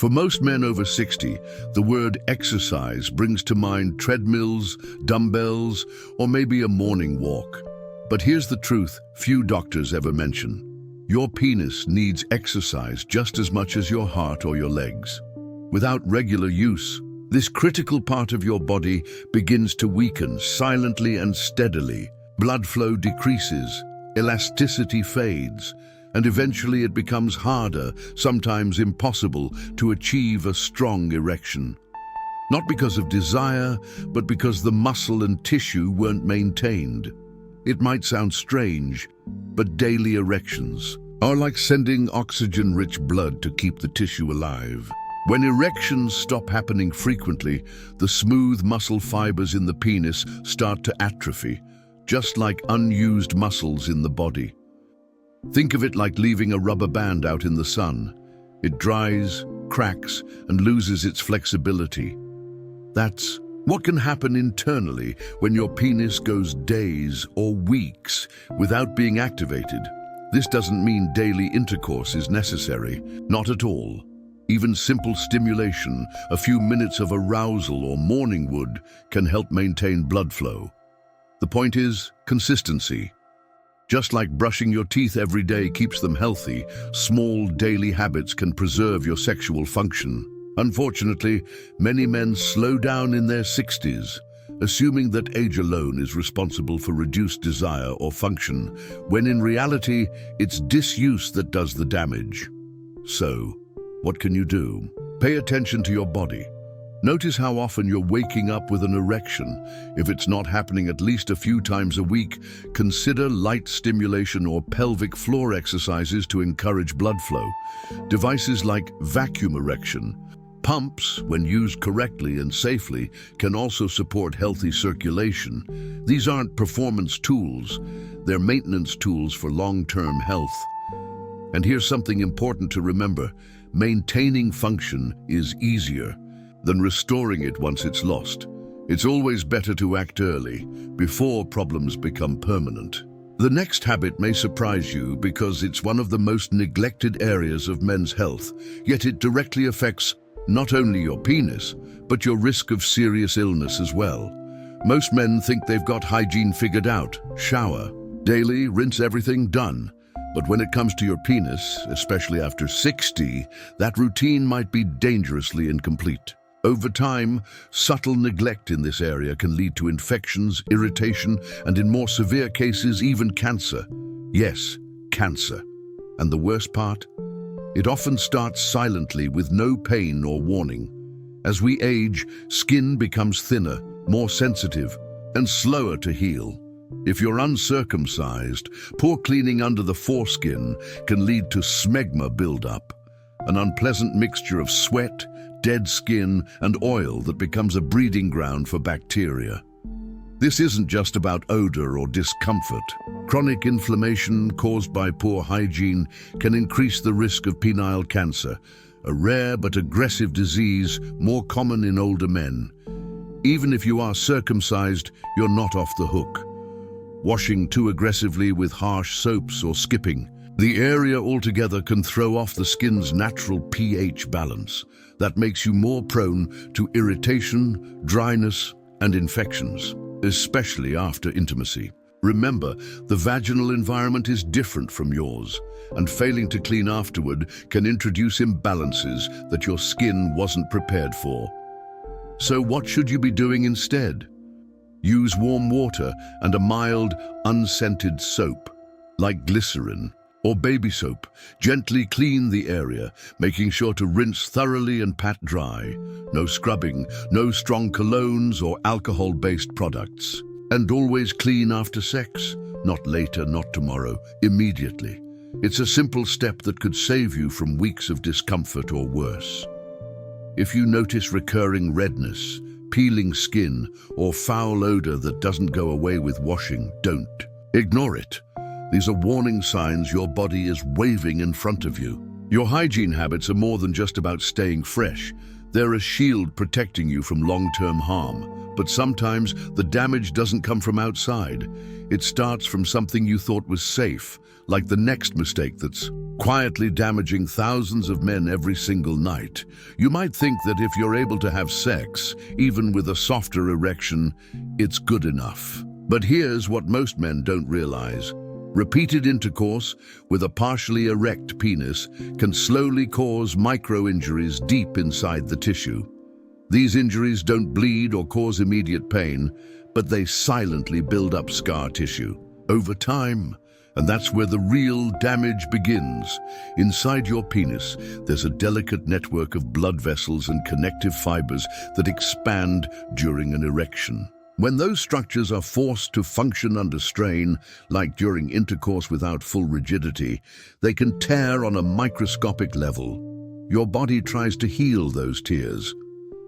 For most men over 60, the word exercise brings to mind treadmills, dumbbells, or maybe a morning walk. But here's the truth few doctors ever mention. Your penis needs exercise just as much as your heart or your legs. Without regular use, this critical part of your body begins to weaken silently and steadily. Blood flow decreases, elasticity fades, and eventually it becomes harder, sometimes impossible, to achieve a strong erection. Not because of desire, but because the muscle and tissue weren't maintained. It might sound strange, but daily erections are like sending oxygen-rich blood to keep the tissue alive. When erections stop happening frequently, the smooth muscle fibers in the penis start to atrophy, just like unused muscles in the body. Think of it like leaving a rubber band out in the sun. It dries, cracks, and loses its flexibility. That's what can happen internally when your penis goes days or weeks without being activated. This doesn't mean daily intercourse is necessary, not at all. Even simple stimulation, a few minutes of arousal or morning wood, can help maintain blood flow. The point is consistency. Just like brushing your teeth every day keeps them healthy, small daily habits can preserve your sexual function. Unfortunately, many men slow down in their 60s, assuming that age alone is responsible for reduced desire or function, when in reality, it's disuse that does the damage. So, what can you do? Pay attention to your body. Notice how often you're waking up with an erection. If it's not happening at least a few times a week, consider light stimulation or pelvic floor exercises to encourage blood flow. Devices like vacuum erection, pumps, when used correctly and safely, can also support healthy circulation. These aren't performance tools, they're maintenance tools for long-term health. And here's something important to remember. Maintaining function is easier than restoring it once it's lost. It's always better to act early, before problems become permanent. The next habit may surprise you because it's one of the most neglected areas of men's health, yet it directly affects not only your penis, but your risk of serious illness as well. Most men think they've got hygiene figured out. Shower, daily, rinse everything, done. But when it comes to your penis, especially after 60, that routine might be dangerously incomplete. Over time, subtle neglect in this area can lead to infections, irritation, and in more severe cases, even cancer. Yes, cancer. And the worst part? It often starts silently with no pain or warning. As we age, skin becomes thinner, more sensitive, and slower to heal. If you're uncircumcised, poor cleaning under the foreskin can lead to smegma buildup, an unpleasant mixture of sweat, dead skin, and oil that becomes a breeding ground for bacteria. This isn't just about odor or discomfort. Chronic inflammation caused by poor hygiene can increase the risk of penile cancer, a rare but aggressive disease more common in older men. Even if you are circumcised, you're not off the hook. Washing too aggressively with harsh soaps or skipping the area altogether can throw off the skin's natural pH balance. That makes you more prone to irritation, dryness, and infections, especially after intimacy. Remember, the vaginal environment is different from yours, and failing to clean afterward can introduce imbalances that your skin wasn't prepared for. So what should you be doing instead? Use warm water and a mild, unscented soap, like glycerin or baby soap. Gently clean the area, making sure to rinse thoroughly and pat dry. No scrubbing, no strong colognes or alcohol-based products. And always clean after sex. Not later, not tomorrow, immediately. It's a simple step that could save you from weeks of discomfort or worse. If you notice recurring redness, peeling skin, or foul odor that doesn't go away with washing, don't ignore it. These are warning signs your body is waving in front of you. Your hygiene habits are more than just about staying fresh. They're a shield protecting you from long-term harm. But sometimes the damage doesn't come from outside. It starts from something you thought was safe, like the next mistake that's quietly damaging thousands of men every single night. You might think that if you're able to have sex, even with a softer erection, it's good enough. But here's what most men don't realize. Repeated intercourse with a partially erect penis can slowly cause micro-injuries deep inside the tissue. These injuries don't bleed or cause immediate pain, but they silently build up scar tissue over time. And that's where the real damage begins. Inside your penis, there's a delicate network of blood vessels and connective fibers that expand during an erection. When those structures are forced to function under strain, like during intercourse without full rigidity, they can tear on a microscopic level. Your body tries to heal those tears,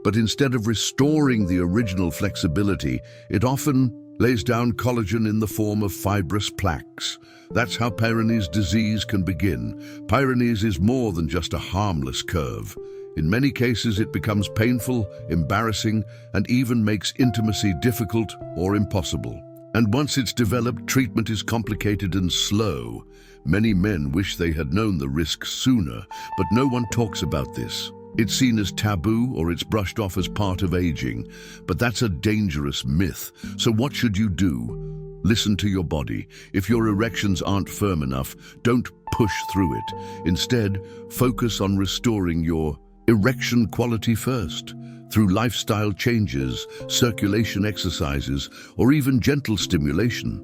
but instead of restoring the original flexibility, it often lays down collagen in the form of fibrous plaques. That's how Peyronie's disease can begin. Peyronie's is more than just a harmless curve. In many cases, it becomes painful, embarrassing, and even makes intimacy difficult or impossible. And once it's developed, treatment is complicated and slow. Many men wish they had known the risks sooner, but no one talks about this. It's seen as taboo or it's brushed off as part of aging, but that's a dangerous myth. So what should you do? Listen to your body. If your erections aren't firm enough, don't push through it. Instead, focus on restoring your erection quality first, through lifestyle changes, circulation exercises, or even gentle stimulation.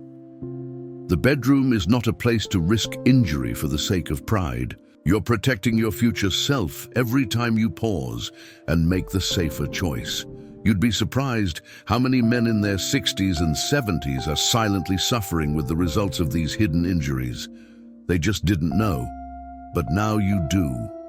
The bedroom is not a place to risk injury for the sake of pride. You're protecting your future self every time you pause and make the safer choice. You'd be surprised how many men in their 60s and 70s are silently suffering with the results of these hidden injuries. They just didn't know, but now you do.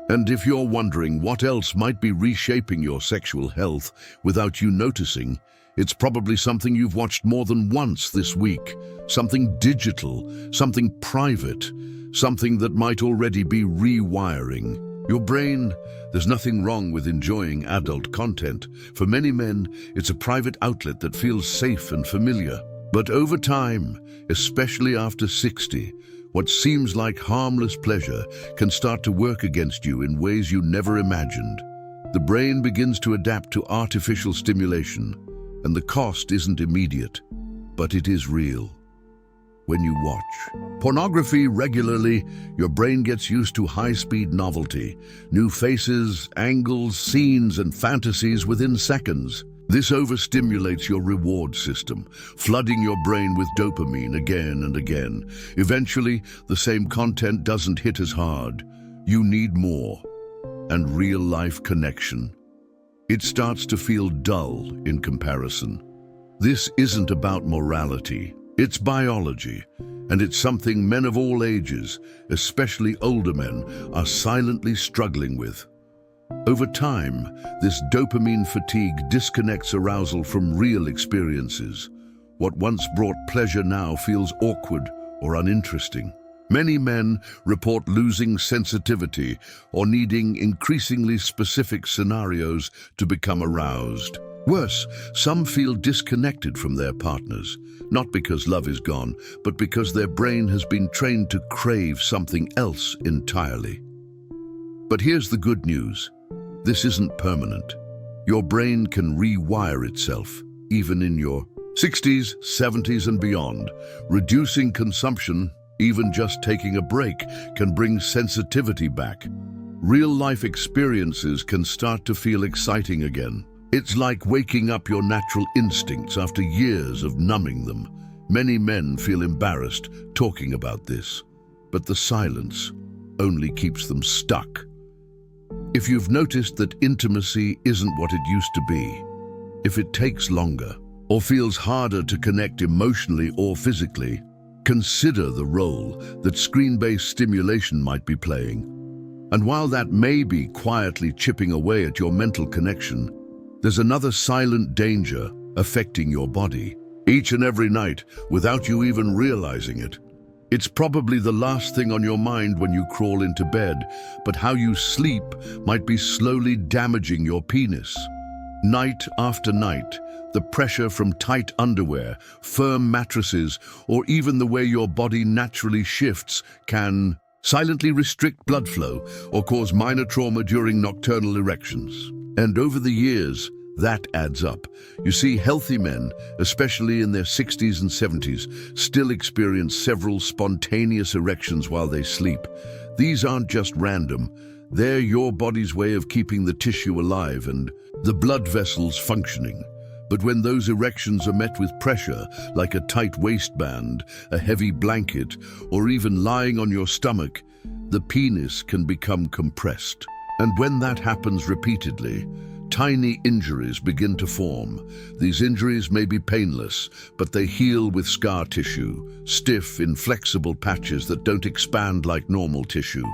And if you're wondering what else might be reshaping your sexual health without you noticing, it's probably something you've watched more than once this week. Something digital, something private, something that might already be rewiring your brain. There's nothing wrong with enjoying adult content. For many men, it's a private outlet that feels safe and familiar. But over time, especially after 60, what seems like harmless pleasure can start to work against you in ways you never imagined. The brain begins to adapt to artificial stimulation, and the cost isn't immediate, but it is real. When you watch pornography regularly, your brain gets used to high-speed novelty, new faces, angles, scenes, and fantasies within seconds. This overstimulates your reward system, flooding your brain with dopamine again and again. Eventually, the same content doesn't hit as hard. You need more, and real-life connection. It starts to feel dull in comparison. This isn't about morality. It's biology, and it's something men of all ages, especially older men, are silently struggling with. Over time, this dopamine fatigue disconnects arousal from real experiences. What once brought pleasure now feels awkward or uninteresting. Many men report losing sensitivity or needing increasingly specific scenarios to become aroused. Worse, some feel disconnected from their partners, not because love is gone, but because their brain has been trained to crave something else entirely. But here's the good news. This isn't permanent. Your brain can rewire itself, even in your 60s, 70s, and beyond. Reducing consumption, even just taking a break, can bring sensitivity back. Real-life experiences can start to feel exciting again. It's like waking up your natural instincts after years of numbing them. Many men feel embarrassed talking about this, but the silence only keeps them stuck. If you've noticed that intimacy isn't what it used to be, if it takes longer or feels harder to connect emotionally or physically, consider the role that screen-based stimulation might be playing. And while that may be quietly chipping away at your mental connection, there's another silent danger affecting your body each and every night without you even realizing it. It's probably the last thing on your mind when you crawl into bed, but how you sleep might be slowly damaging your penis. Night after night, the pressure from tight underwear, firm mattresses, or even the way your body naturally shifts can silently restrict blood flow, or cause minor trauma during nocturnal erections. And over the years, that adds up. You see, healthy men, especially in their 60s and 70s, still experience several spontaneous erections while they sleep. These aren't just random. They're your body's way of keeping the tissue alive and the blood vessels functioning. But when those erections are met with pressure, like a tight waistband, a heavy blanket, or even lying on your stomach, the penis can become compressed. And when that happens repeatedly, tiny injuries begin to form. These injuries may be painless, but they heal with scar tissue, stiff, inflexible patches that don't expand like normal tissue.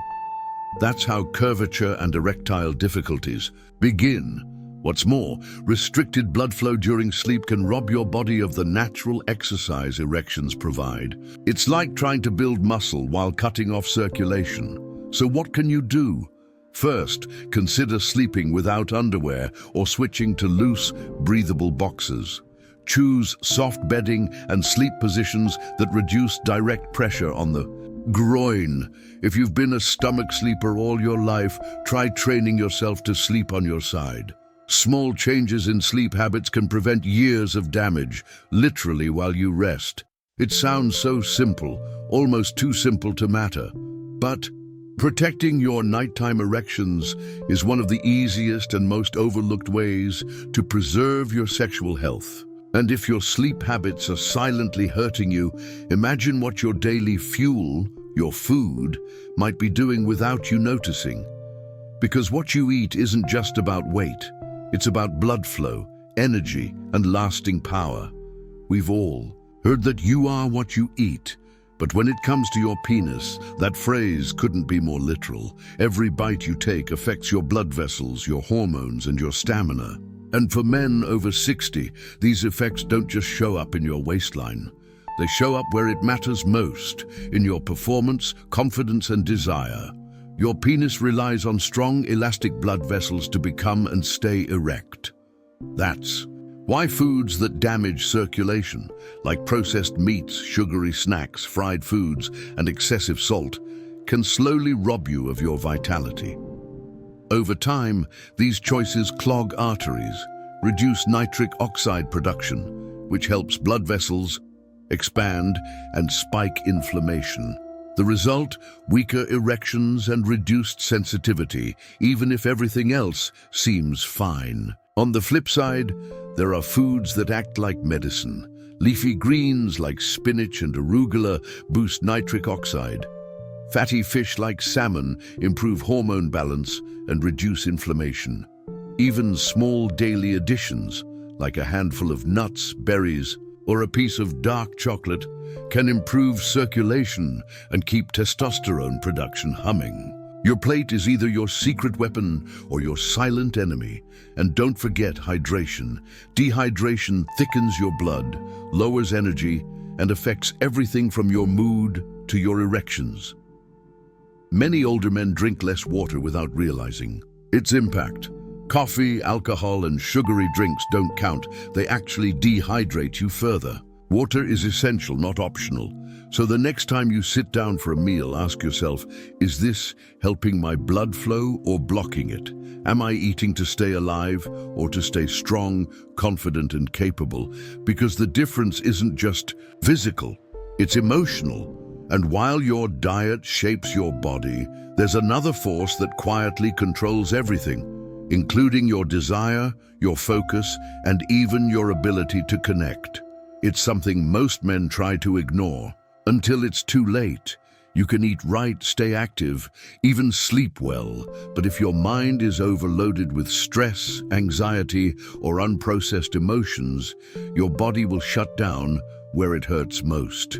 That's how curvature and erectile difficulties begin. What's more, restricted blood flow during sleep can rob your body of the natural exercise erections provide. It's like trying to build muscle while cutting off circulation. So what can you do? First, consider sleeping without underwear or switching to loose, breathable boxers. Choose soft bedding and sleep positions that reduce direct pressure on the groin. If you've been a stomach sleeper all your life, try training yourself to sleep on your side. Small changes in sleep habits can prevent years of damage, literally while you rest. It sounds so simple, almost too simple to matter. But protecting your nighttime erections is one of the easiest and most overlooked ways to preserve your sexual health. And if your sleep habits are silently hurting you, imagine what your daily fuel, your food, might be doing without you noticing. Because what you eat isn't just about weight. It's about blood flow, energy, and lasting power. We've all heard that you are what you eat. But when it comes to your penis, that phrase couldn't be more literal. Every bite you take affects your blood vessels, your hormones, and your stamina. And for men over 60, these effects don't just show up in your waistline. They show up where it matters most, in your performance, confidence, and desire. Your penis relies on strong, elastic blood vessels to become and stay erect. That's why foods that damage circulation, like processed meats, sugary snacks, fried foods, and excessive salt, can slowly rob you of your vitality. Over time, these choices clog arteries, reduce nitric oxide production, which helps blood vessels expand and spike inflammation. The result, weaker erections and reduced sensitivity, even if everything else seems fine. On the flip side, there are foods that act like medicine. Leafy greens like spinach and arugula boost nitric oxide. Fatty fish like salmon improve hormone balance and reduce inflammation. Even small daily additions, like a handful of nuts, berries, or a piece of dark chocolate, can improve circulation and keep testosterone production humming. Your plate is either your secret weapon or your silent enemy. And don't forget hydration. Dehydration thickens your blood, lowers energy, and affects everything from your mood to your erections. Many older men drink less water without realizing its impact. Coffee, alcohol, and sugary drinks don't count. They actually dehydrate you further. Water is essential, not optional. So the next time you sit down for a meal, ask yourself, is this helping my blood flow or blocking it? Am I eating to stay alive or to stay strong, confident, and capable? Because the difference isn't just physical, it's emotional. And while your diet shapes your body, there's another force that quietly controls everything, including your desire, your focus, and even your ability to connect. It's something most men try to ignore. Until it's too late. You can eat right, stay active, even sleep well, but if your mind is overloaded with stress, anxiety, or unprocessed emotions, your body will shut down where it hurts most.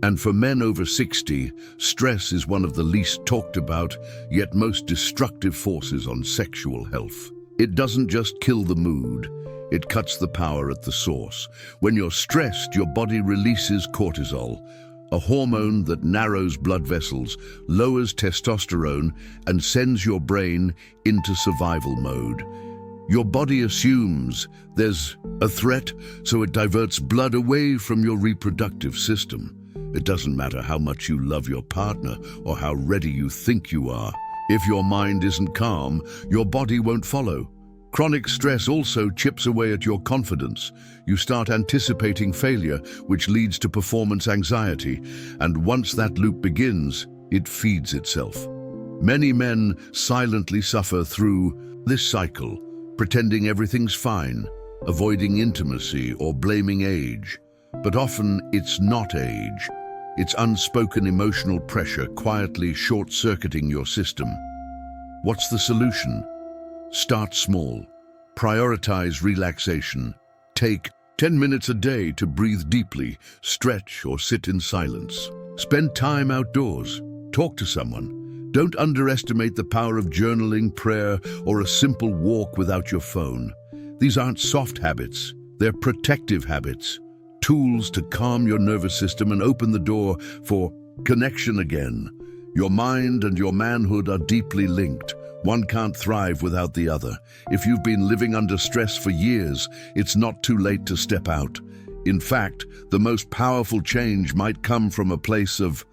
And for men over 60, stress is one of the least talked about, yet most destructive forces on sexual health. It doesn't just kill the mood, it cuts the power at the source. When you're stressed, your body releases cortisol, a hormone that narrows blood vessels, lowers testosterone, and sends your brain into survival mode. Your body assumes there's a threat, so it diverts blood away from your reproductive system. It doesn't matter how much you love your partner or how ready you think you are. If your mind isn't calm, your body won't follow. Chronic stress also chips away at your confidence. You start anticipating failure, which leads to performance anxiety, and once that loop begins, it feeds itself. Many men silently suffer through this cycle, pretending everything's fine, avoiding intimacy or blaming age. But often it's not age. It's unspoken emotional pressure quietly short-circuiting your system. What's the solution? Start small. Prioritize relaxation. Take 10 minutes a day to breathe deeply, stretch or sit in silence. Spend time outdoors. Talk to someone. Don't underestimate the power of journaling, prayer, or a simple walk without your phone. These aren't soft habits. They're protective habits. Tools to calm your nervous system and open the door for connection again. Your mind and your manhood are deeply linked. One can't thrive without the other. If you've been living under stress for years, it's not too late to step out. In fact, the most powerful change might come from a place of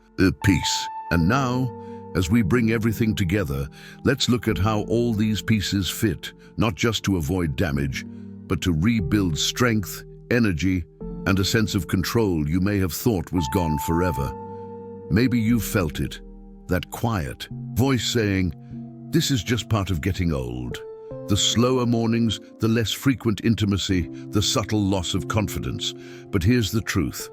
peace. And now, as we bring everything together, let's look at how all these pieces fit, not just to avoid damage, but to rebuild strength, energy, and a sense of control you may have thought was gone forever. Maybe you've felt it, that quiet voice saying, "This is just part of getting old." The slower mornings, the less frequent intimacy, the subtle loss of confidence. But here's the truth.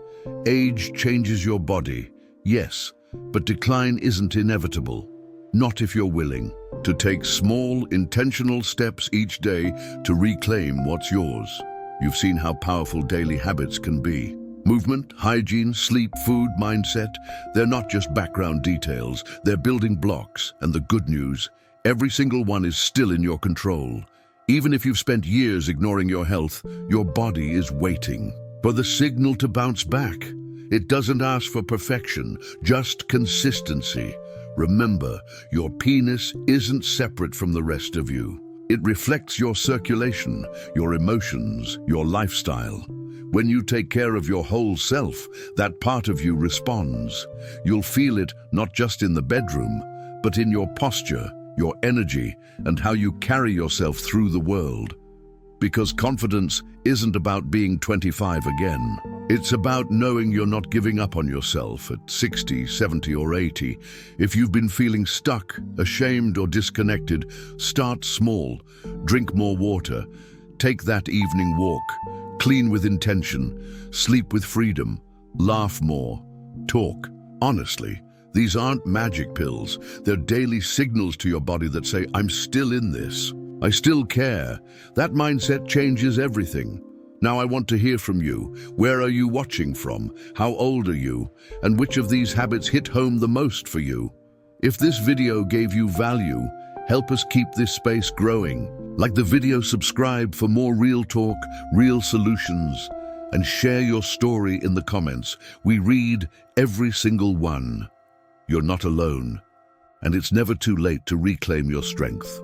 Age changes your body, yes, but decline isn't inevitable. Not if you're willing to take small, intentional steps each day to reclaim what's yours. You've seen how powerful daily habits can be. Movement, hygiene, sleep, food, mindset, they're not just background details, they're building blocks. And the good news, every single one is still in your control. Even if you've spent years ignoring your health, your body is waiting for the signal to bounce back. It doesn't ask for perfection, just consistency. Remember, your penis isn't separate from the rest of you. It reflects your circulation, your emotions, your lifestyle. When you take care of your whole self, that part of you responds. You'll feel it not just in the bedroom, but in your posture, your energy, and how you carry yourself through the world. Because confidence isn't about being 25 again. It's about knowing you're not giving up on yourself at 60, 70, or 80. If you've been feeling stuck, ashamed, or disconnected, start small. Drink more water. Take that evening walk. Clean with intention. Sleep with freedom. Laugh more. Talk honestly. These aren't magic pills. They're daily signals to your body that say, "I'm still in this. I still care." That mindset changes everything. Now I want to hear from you. Where are you watching from? How old are you? And which of these habits hit home the most for you? If this video gave you value, help us keep this space growing. Like the video, subscribe for more real talk, real solutions, and share your story in the comments. We read every single one. You're not alone, and it's never too late to reclaim your strength.